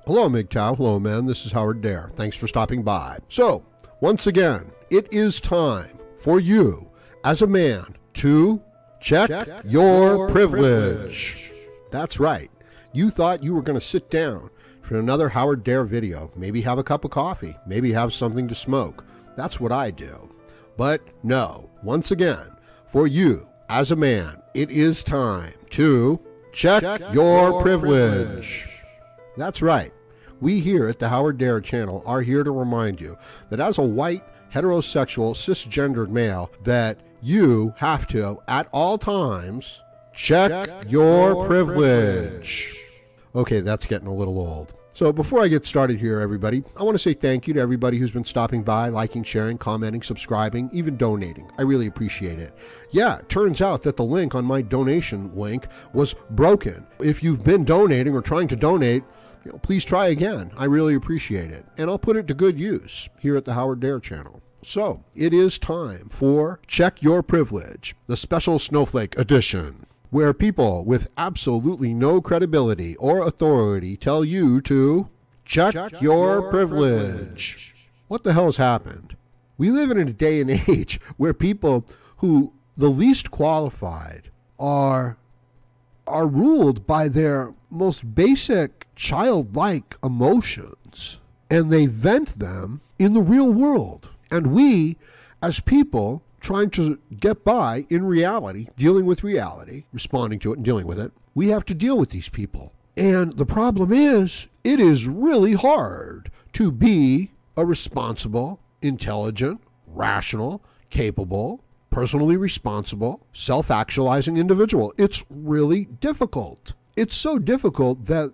Hello, MGTOW. Hello, men. This is Howard Dare. Thanks for stopping by. So, once again, it is time for you, as a man, to check your privilege. That's right. You thought you were going to sit down for another Howard Dare video, maybe have a cup of coffee, maybe have something to smoke. That's what I do. But no, once again, for you, as a man, it is time to check your privilege. That's right. We here at the Howard Dare channel are here to remind you that as a white, heterosexual, cisgendered male, that you have to, at all times, check your privilege. Okay, that's getting a little old. So before I get started here, everybody, I want to say thank you to everybody who's been stopping by, liking, sharing, commenting, subscribing, even donating. I really appreciate it. Yeah, it turns out that the link on my donation link was broken. If you've been donating or trying to donate, please try again. I really appreciate it. And I'll put it to good use here at the Howard Dare channel. So it is time for Check Your Privilege, the special snowflake edition, where people with absolutely no credibility or authority tell you to check your privilege. What the hell's happened? We live in a day and age where people who the least qualified are ruled by their most basic childlike emotions, and they vent them in the real world. And we, as people trying to get by in reality, dealing with reality, responding to it and dealing with it, we have to deal with these people. And the problem is, it is really hard to be a responsible, intelligent, rational, capable, personally responsible, self-actualizing individual. It's really difficult. It's so difficult that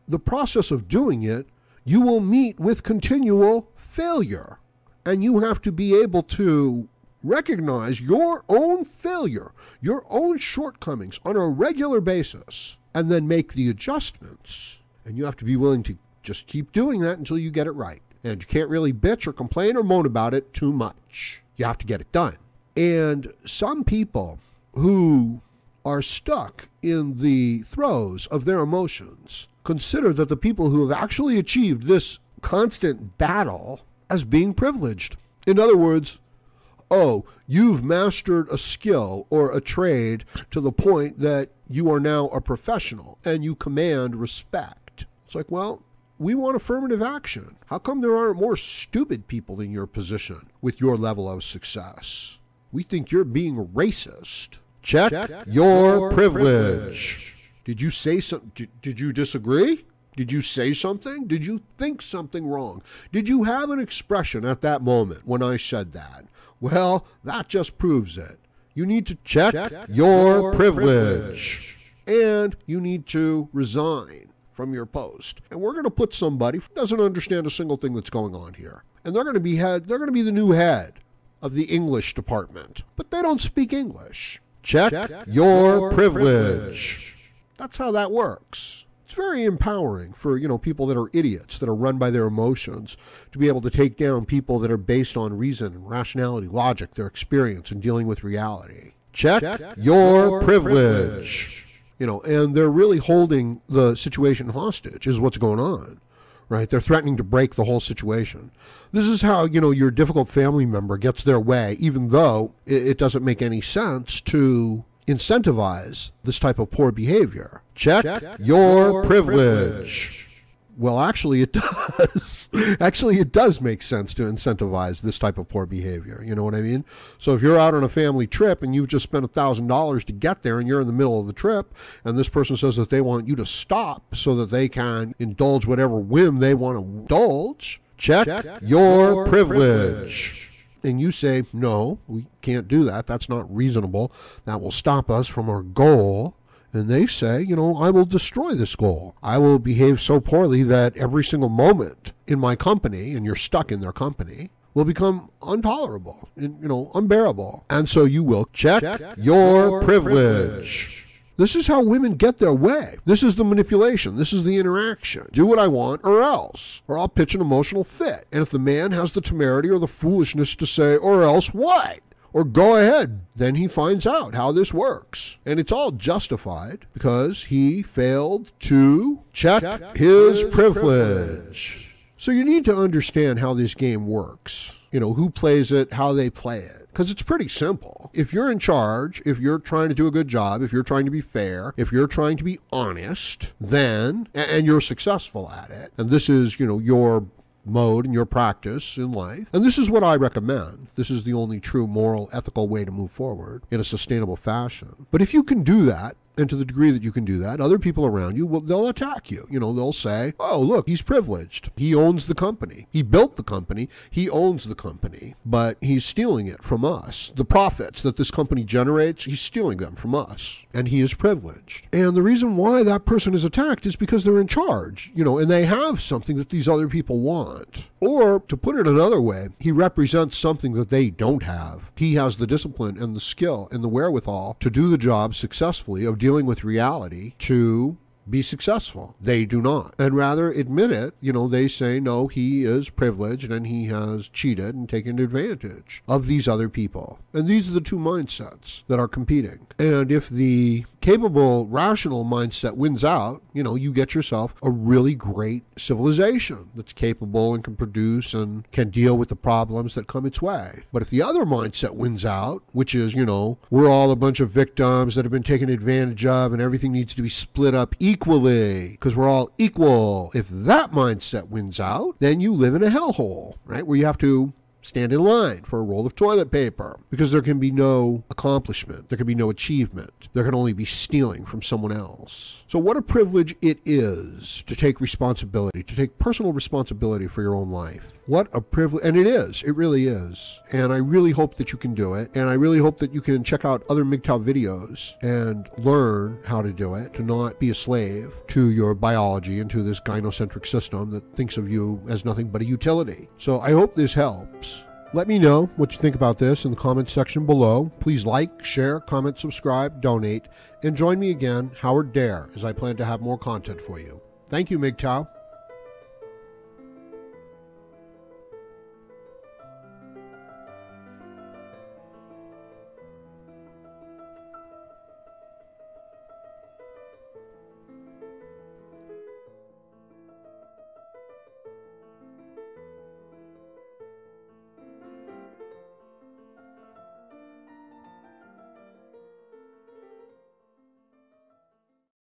the process of doing it, you will meet with continual failure. And you have to be able to recognize your own failure, your own shortcomings on a regular basis, and then make the adjustments. And you have to be willing to just keep doing that until you get it right. And you can't really bitch or complain or moan about it too much. You have to get it done. And some people who are stuck in the throes of their emotions consider that the people who have actually achieved this constant battle as being privileged. In other words, oh, you've mastered a skill or a trade to the point that you are now a professional and you command respect. It's like, well, we want affirmative action. How come there aren't more stupid people in your position with your level of success? We think you're being racist. Check your privilege. Did you say something? Did you disagree? Did you say something? Did you think something wrong? Did you have an expression at that moment when I said that? Well, that just proves it. You need to check your privilege. And you need to resign from your post. And we're going to put somebody who doesn't understand a single thing that's going on here. And they're going to be the new head of the English department. But they don't speak English. Check your privilege. That's how that works. It's very empowering for, people that are idiots, that are run by their emotions, to be able to take down people that are based on reason, rationality, logic, their experience in dealing with reality. Check your privilege. And they're really holding the situation hostage is what's going on, right? They're threatening to break the whole situation. This is how, your difficult family member gets their way, even though it doesn't make any sense to incentivize this type of poor behavior. Check your privilege. Well, actually it does. Actually, it does make sense to incentivize this type of poor behavior. You know what I mean? So if you're out on a family trip and you've just spent $1,000 to get there and you're in the middle of the trip and this person says that they want you to stop so that they can indulge whatever whim they want to indulge, check your privilege. And you say, no, we can't do that. That's not reasonable. That will stop us from our goal. And they say, I will destroy this goal. I will behave so poorly that every single moment in my company, and you're stuck in their company, will become intolerable, unbearable. And so you will check your privilege. This is how women get their way. This is the manipulation. This is the interaction. Do what I want or else, or I'll pitch an emotional fit. And if the man has the temerity or the foolishness to say, or else what? or go ahead. Then he finds out how this works. And it's all justified because he failed to check his privilege. So you need to understand how this game works. You know, who plays it, how they play it. Because it's pretty simple. If you're in charge, if you're trying to do a good job, if you're trying to be fair, if you're trying to be honest, then, and you're successful at it, and this is, your mode and your practice in life. And this is what I recommend. This is the only true moral, ethical way to move forward in a sustainable fashion. But if you can do that, and to the degree that you can do that, other people around you, they'll attack you. They'll say, oh, look, he's privileged. He owns the company. He built the company. He owns the company. But he's stealing it from us. The profits that this company generates, he's stealing them from us. And he is privileged. And the reason why that person is attacked is because they're in charge, and they have something that these other people want. Or, to put it another way, he represents something that they don't have. He has the discipline and the skill and the wherewithal to do the job successfully of dealing with reality to be successful. They do not. And rather admit it, they say, no, he is privileged and he has cheated and taken advantage of these other people. And these are the two mindsets that are competing. And if the capable, rational mindset wins out, you get yourself a really great civilization that's capable and can produce and can deal with the problems that come its way. But if the other mindset wins out, which is, we're all a bunch of victims that have been taken advantage of and everything needs to be split up equally because we're all equal. If that mindset wins out, then you live in a hellhole, right? Where you have to stand in line for a roll of toilet paper because there can be no accomplishment. There can be no achievement. There can only be stealing from someone else. So what a privilege it is to take responsibility, to take personal responsibility for your own life. What a privilege. And it is. It really is. And I really hope that you can do it. And I really hope that you can check out other MGTOW videos and learn how to do it, to not be a slave to your biology and to this gynocentric system that thinks of you as nothing but a utility. So I hope this helps. Let me know what you think about this in the comments section below. Please like, share, comment, subscribe, donate, and join me again, Howard Dare, as I plan to have more content for you. Thank you, MGTOW.